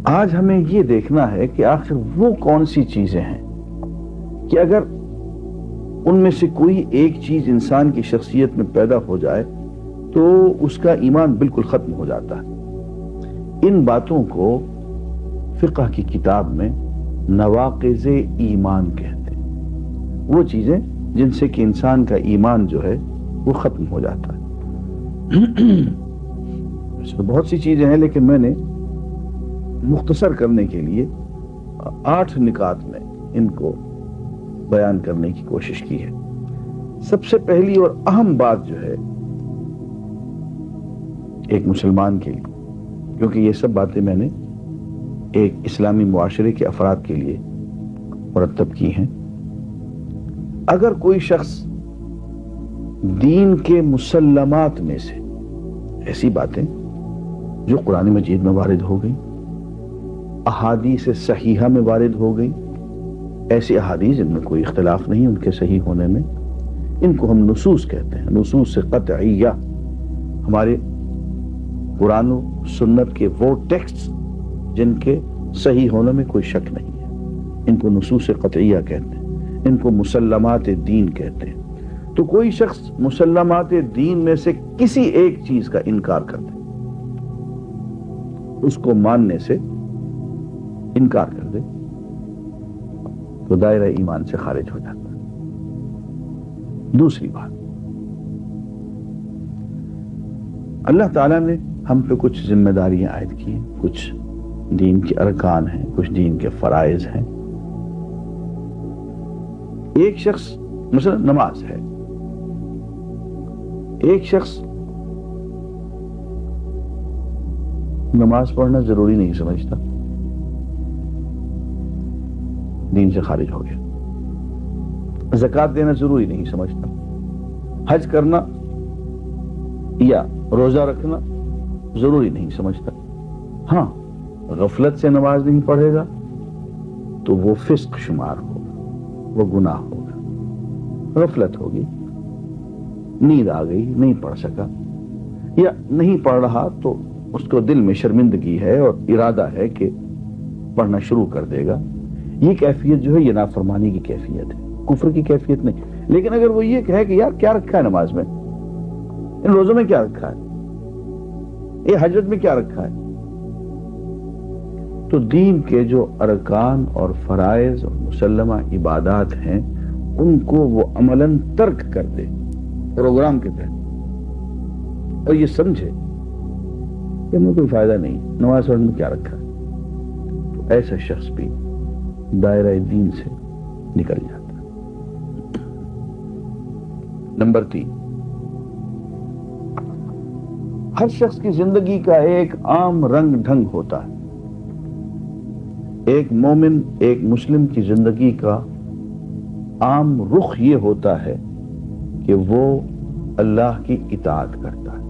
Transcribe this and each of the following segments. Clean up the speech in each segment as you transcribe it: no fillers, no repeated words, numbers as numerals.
آج ہمیں یہ دیکھنا ہے کہ آخر وہ کون سی چیزیں ہیں کہ اگر ان میں سے کوئی ایک چیز انسان کی شخصیت میں پیدا ہو جائے تو اس کا ایمان بالکل ختم ہو جاتا ہے۔ ان باتوں کو فقہ کی کتاب میں نواقض ایمان کہتے ہیں، وہ چیزیں جن سے کہ انسان کا ایمان جو ہے وہ ختم ہو جاتا ہے۔ اس میں بہت سی چیزیں ہیں، لیکن میں نے مختصر کرنے کے لیے 8 نکات میں ان کو بیان کرنے کی کوشش کی ہے۔ سب سے پہلی اور اہم بات جو ہے ایک مسلمان کے لیے، کیونکہ یہ سب باتیں میں نے ایک اسلامی معاشرے کے افراد کے لیے مرتب کی ہیں، اگر کوئی شخص دین کے مسلمات میں سے ایسی باتیں جو قرآن مجید میں وارد ہو گئی، احادیث صحیحہ میں وارد ہو گئی، ایسی احادیث جن میں کوئی اختلاف نہیں ان کے صحیح ہونے میں، ان کو ہم نصوص کہتے ہیں، نصوص قطعیہ، ہمارے قرآن و سنت کے وہ ٹیکسٹ جن کے صحیح ہونے میں کوئی شک نہیں ہے، ان کو نصوص قطعیہ کہتے ہیں، ان کو مسلمات دین کہتے ہیں۔ تو کوئی شخص مسلمات دین میں سے کسی ایک چیز کا انکار کر دے، اس کو ماننے سے انکار کر دے، تو دائرہ ایمان سے خارج ہو جاتا ہے۔ دوسری بات، اللہ تعالیٰ نے ہم پہ کچھ ذمہ داریاں عائد کی ہیں، کچھ دین کے ارکان ہیں، کچھ دین کے فرائض ہیں۔ ایک شخص مثلا نماز ہے، ایک شخص نماز پڑھنا ضروری نہیں سمجھتا، دین سے خارج ہو گیا۔ زکوٰۃ دینا ضروری نہیں سمجھتا، حج کرنا یا روزہ رکھنا ضروری نہیں سمجھتا۔ ہاں، غفلت سے نماز نہیں پڑھے گا تو وہ فسق شمار ہوگا، وہ گناہ ہوگا۔ غفلت ہوگی، نیند آ گئی، نہیں پڑھ سکا، یا نہیں پڑھ رہا تو اس کو دل میں شرمندگی ہے اور ارادہ ہے کہ پڑھنا شروع کر دے گا، یہ کیفیت جو ہے یہ نافرمانی کی کیفیت ہے، کفر کی کیفیت نہیں۔ لیکن اگر وہ یہ کہے کہ یار کیا رکھا ہے نماز میں، ان روزوں میں کیا رکھا ہے، یہ حجت میں کیا رکھا ہے، تو دین کے جو ارکان اور فرائض اور مسلمہ عبادات ہیں ان کو وہ عملاً ترک کر دے پروگرام کے تحت، اور یہ سمجھے کہ ہمیں کوئی فائدہ نہیں، نماز پڑھنے میں کیا رکھا ہے، تو ایسا شخص بھی دائرہ دین سے نکل جاتا ہے۔ نمبر 3، ہر شخص کی زندگی کا ایک عام رنگ ڈھنگ ہوتا ہے۔ ایک مومن، ایک مسلم کی زندگی کا عام رخ یہ ہوتا ہے کہ وہ اللہ کی اطاعت کرتا ہے،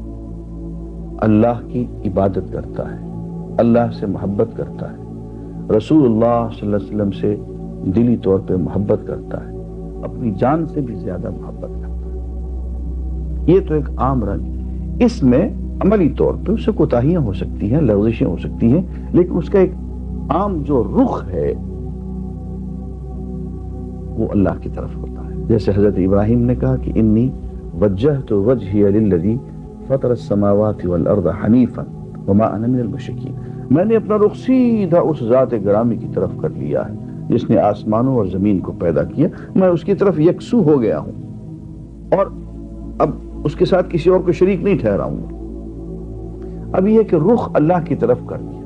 اللہ کی عبادت کرتا ہے، اللہ سے محبت کرتا ہے، رسول اللہ صلی اللہ علیہ وسلم سے دلی طور پہ محبت کرتا ہے، اپنی جان سے بھی زیادہ محبت کرتا ہے۔ یہ تو ایک عام رنگ، اس میں عملی طور پہ اس سے کوتاہیاں ہو سکتی ہیں، لغزشیں ہو سکتی ہیں، لیکن اس کا ایک عام جو رخ ہے وہ اللہ کی طرف ہوتا ہے۔ جیسے حضرت ابراہیم نے کہا کہ انی وجہت وجہی للذی فطر السماوات والارض حنیفا وما انا من المشرکین، میں نے اپنا رخ سیدھا اس ذات گرامی کی طرف کر لیا ہے جس نے آسمانوں اور زمین کو پیدا کیا، میں اس کی طرف یکسو ہو گیا ہوں اور اب اس کے ساتھ کسی اور کو شریک نہیں ٹھہراؤں گا۔ اب یہ کہ رخ اللہ کی طرف کر دیا،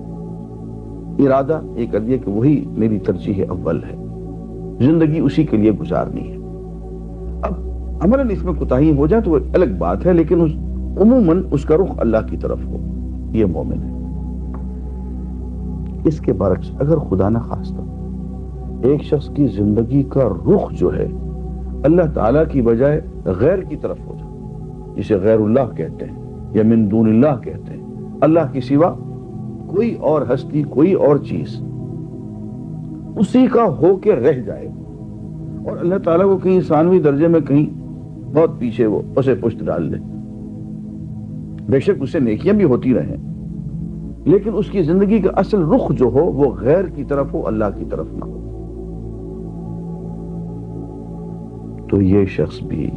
ارادہ یہ کر دیا کہ وہی میری ترجیح اول ہے، زندگی اسی کے لیے گزارنی ہے۔ اب عملاً اس میں کوتاہی ہو جائے تو وہ الگ بات ہے، لیکن عموماً اس کا رخ اللہ کی طرف ہو، یہ مومن ہے۔ اس کے برعکس اگر خدا نہ خواستہ ایک شخص کی زندگی کا رخ جو ہے اللہ تعالیٰ کی بجائے غیر کی طرف ہو جائے، جسے غیر اللہ کہتے ہیں یا من دون اللہ کہتے ہیں، اللہ کی سوا کوئی اور ہستی، کوئی اور چیز اسی کا ہو کے رہ جائے، اور اللہ تعالیٰ کو کہیں ثانوی درجے میں کہیں بہت پیچھے وہ اسے پشت ڈال دے، بے شک اسے نیکیاں بھی ہوتی رہیں، لیکن اس کی زندگی کا اصل رخ جو ہو وہ غیر کی طرف ہو، اللہ کی طرف نہ ہو، تو یہ شخص بھی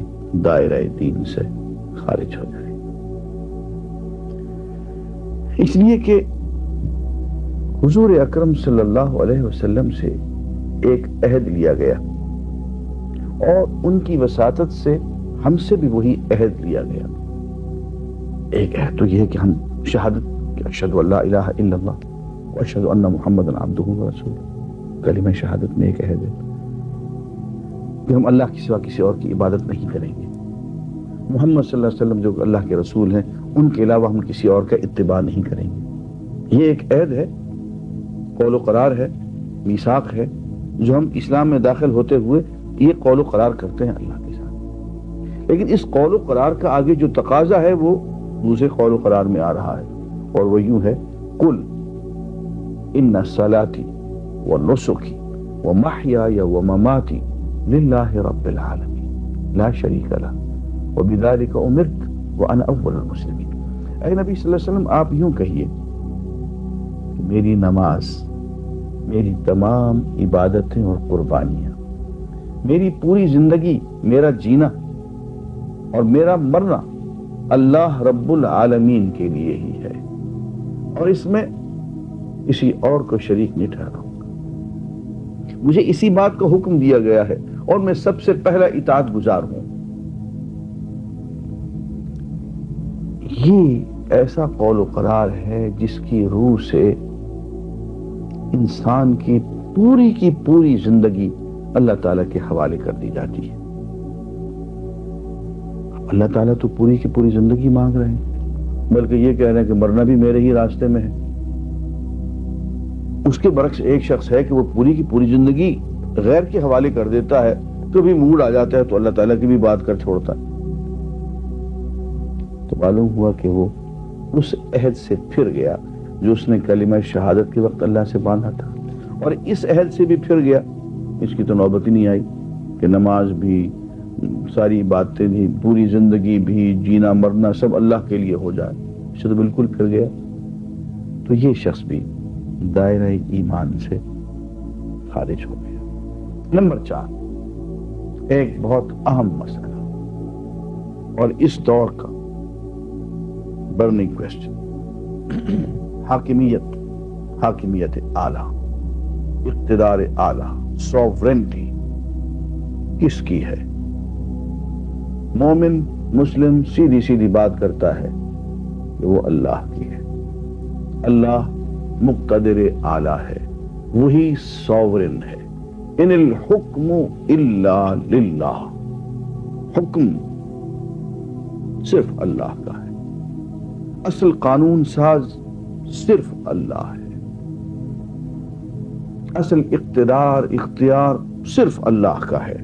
دائرہ دین سے خارج ہو جائے۔ اس لیے کہ حضور اکرم صلی اللہ علیہ وسلم سے ایک عہد لیا گیا اور ان کی وساطت سے ہم سے بھی وہی عہد لیا گیا۔ ایک عہد تو یہ ہے کہ ہم شہادت کہ اشہد ان لا الہ الا اللہ واشہد ان محمدا عبدہ ورسولہ، کلمہ شہادت میں ایک عہد ہے کہ ہم اللہ کے سوا کسی اور کی عبادت نہیں کریں گے، محمد صلی اللہ علیہ وسلم جو اللہ کے رسول ہیں ان کے علاوہ ہم کسی اور کا اتباع نہیں کریں گے۔ یہ ایک عہد ہے، قول و قرار ہے، میثاق ہے، جو ہم اسلام میں داخل ہوتے ہوئے یہ قول و قرار کرتے ہیں اللہ کے ساتھ۔ لیکن اس قول و قرار کا آگے جو تقاضا ہے وہ دوسرے قول و قرار میں آ رہا ہے، اور وہ یوں ہے، قل ان صلاتی ونسکی ومحیای ومماتی للہ رب العالمین لا شریک لہ وبذلک امرت وانا اول المسلمین۔ اے نبی صلی اللہ علیہ وسلم، آپ یوں کہیے کہ میری نماز، میری تمام عبادتیں اور قربانیاں، میری پوری زندگی، میرا جینا اور میرا مرنا اللہ رب العالمین کے لیے ہی ہے، اور اس میں کسی اور کو شریک نہیں ٹھہراؤں گا۔ مجھے اسی بات کا حکم دیا گیا ہے اور میں سب سے پہلا اطاعت گزار ہوں۔ یہ ایسا قول و قرار ہے جس کی روح سے انسان کی پوری زندگی اللہ تعالیٰ کے حوالے کر دی جاتی ہے۔ اللہ تعالیٰ تو پوری کی پوری زندگی مانگ رہے ہیں، بلکہ یہ کہہ رہے ہیں کہ مرنا بھی میرے ہی راستے میں ہے۔ اس کے برعکس ایک شخص ہے کہ وہ پوری کی پوری زندگی غیر کے حوالے کر دیتا ہے، کبھی موڈ آ جاتا ہے تو اللہ تعالیٰ کی بھی بات کر چھوڑتا ہے۔ تو معلوم ہوا کہ وہ اس عہد سے پھر گیا جو اس نے کلمہ شہادت کے وقت اللہ سے باندھا تھا، اور اس عہد سے بھی پھر گیا۔ اس کی تو نوبت ہی نہیں آئی کہ نماز بھی، ساری باتیں بھی، پوری زندگی بھی، جینا مرنا سب اللہ کے لیے ہو جائے، اسے تو بالکل پھر گیا۔ تو یہ شخص بھی دائرہ ایمان سے خارج ہو گیا۔ نمبر 4، ایک بہت اہم مسئلہ اور اس دور کا برننگ کوسچن، حاکمیت اعلیٰ، اقتدار اعلیٰ، سوورنٹی کس کی ہے؟ مومن مسلم سیدھی بات کرتا ہے کہ وہ اللہ کی ہے۔ اللہ مقتدر اعلیٰ ہے، وہی سوورن ہے۔ ان الحکم الا للہ، حکم صرف اللہ کا ہے، اصل قانون ساز صرف اللہ ہے، اصل اقتدار اختیار صرف اللہ کا ہے۔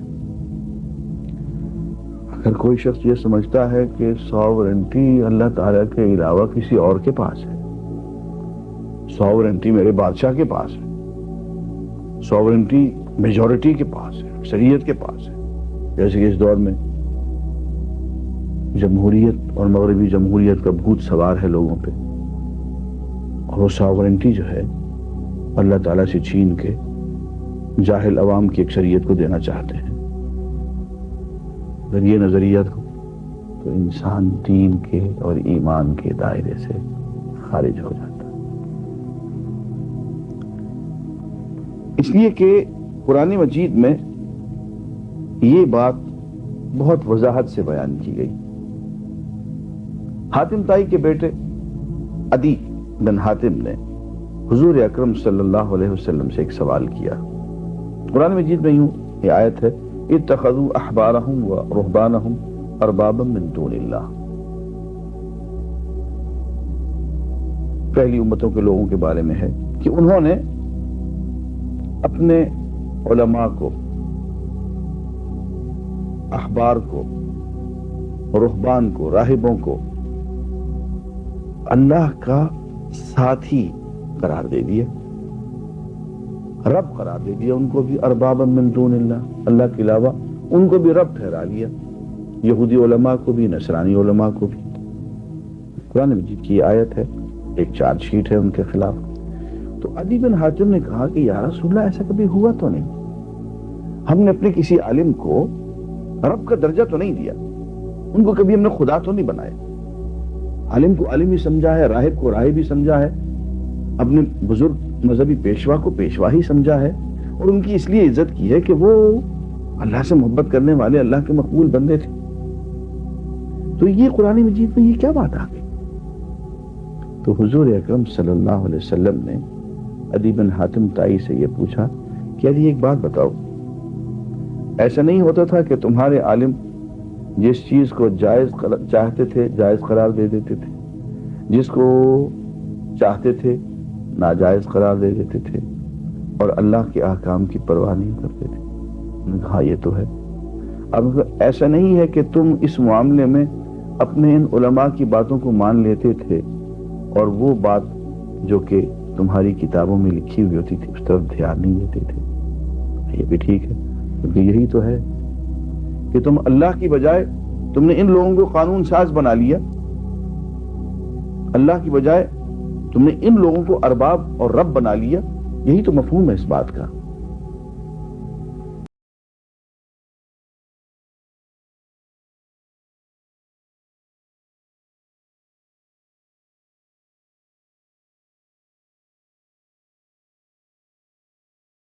اگر کوئی شخص یہ سمجھتا ہے کہ سوورنٹی اللہ تعالیٰ کے علاوہ کسی اور کے پاس ہے، سوورنٹی میرے بادشاہ کے پاس ہے، سوورنٹی میجورٹی کے پاس ہے، اکثریت کے پاس ہے، جیسے کہ اس دور میں جمہوریت اور مغربی جمہوریت کا بھوت سوار ہے لوگوں پہ، اور وہ سوورنٹی جو ہے اللہ تعالیٰ سے چھین کے جاہل عوام کی اکثریت کو دینا چاہتے ہیں۔ اگر یہ نظریہ ہو تو انسان دین کے اور ایمان کے دائرے سے خارج ہو جاتا ہے۔ اس لیے کہ قرآن مجید میں یہ بات بہت وضاحت سے بیان کی گئی۔ حاتم طائی کے بیٹے عدی بن حاتم نے حضور اکرم صلی اللہ علیہ وسلم سے ایک سوال کیا۔ قرآن مجید میں یوں یہ آیت ہے، اتخذوا احبارهم ورهبانهم اربابا من دون اللہ۔ پہلی امتوں کے لوگوں کے بارے میں ہے کہ انہوں نے اپنے علماء کو، احبار کو، رہبان کو، راہبوں کو اللہ کا ساتھی قرار دے دیا، رب قرار دے دیا، ان کو بھی اربابا من دون اللہ، اللہ کے علاوہ ان کو بھی رب ٹھہرا لیا، یہودی علماء کو بھی، نصرانی علماء کو بھی۔ قرآن مجید کی آیت ہے، ایک چارج شیٹ ہے ان کے خلاف. تو عدی بن حاتم نے کہا کہ یا رسول اللہ ایسا کبھی ہوا تو نہیں, ہم نے اپنے کسی عالم کو رب کا درجہ تو نہیں دیا, ان کو کبھی ہم نے خدا تو نہیں بنایا, عالم کو عالم ہی سمجھا ہے, راہب کو راہب ہی سمجھا ہے, اپنے بزرگ مذہبی پیشوا کو پیشوا ہی سمجھا ہے, اور ان کی اس لیے عزت کی ہے کہ وہ اللہ سے محبت کرنے والے اللہ کے مقبول بندے تھے. تو یہ قرآن مجید میں یہ کیا بات آ گئی؟ تو حضور اکرم صلی اللہ علیہ وسلم نے عدی بن حاتم طائی سے یہ پوچھا کہ عدی ایک بات بتاؤ, ایسا نہیں ہوتا تھا کہ تمہارے عالم جس چیز کو جائز چاہتے تھے جائز قرار دے دیتے تھے, جس کو چاہتے تھے ناجائز قرار دے دیتے تھے, اور اللہ کے احکام کی پرواہ نہیں کرتے تھے؟ ہاں یہ تو ہے. اب ایسا نہیں ہے کہ تم اس معاملے میں اپنے ان علماء کی باتوں کو مان لیتے تھے اور وہ بات جو کہ تمہاری کتابوں میں لکھی ہوئی ہوتی تھی اس طرف دھیان نہیں دیتے تھے؟ یہ بھی ٹھیک ہے, کیونکہ یہی تو ہے کہ تم اللہ کی بجائے تم نے ان لوگوں کو قانون ساز بنا لیا, اللہ کی بجائے تم نے ان لوگوں کو ارباب اور رب بنا لیا. یہی تو مفہوم ہے اس بات کا.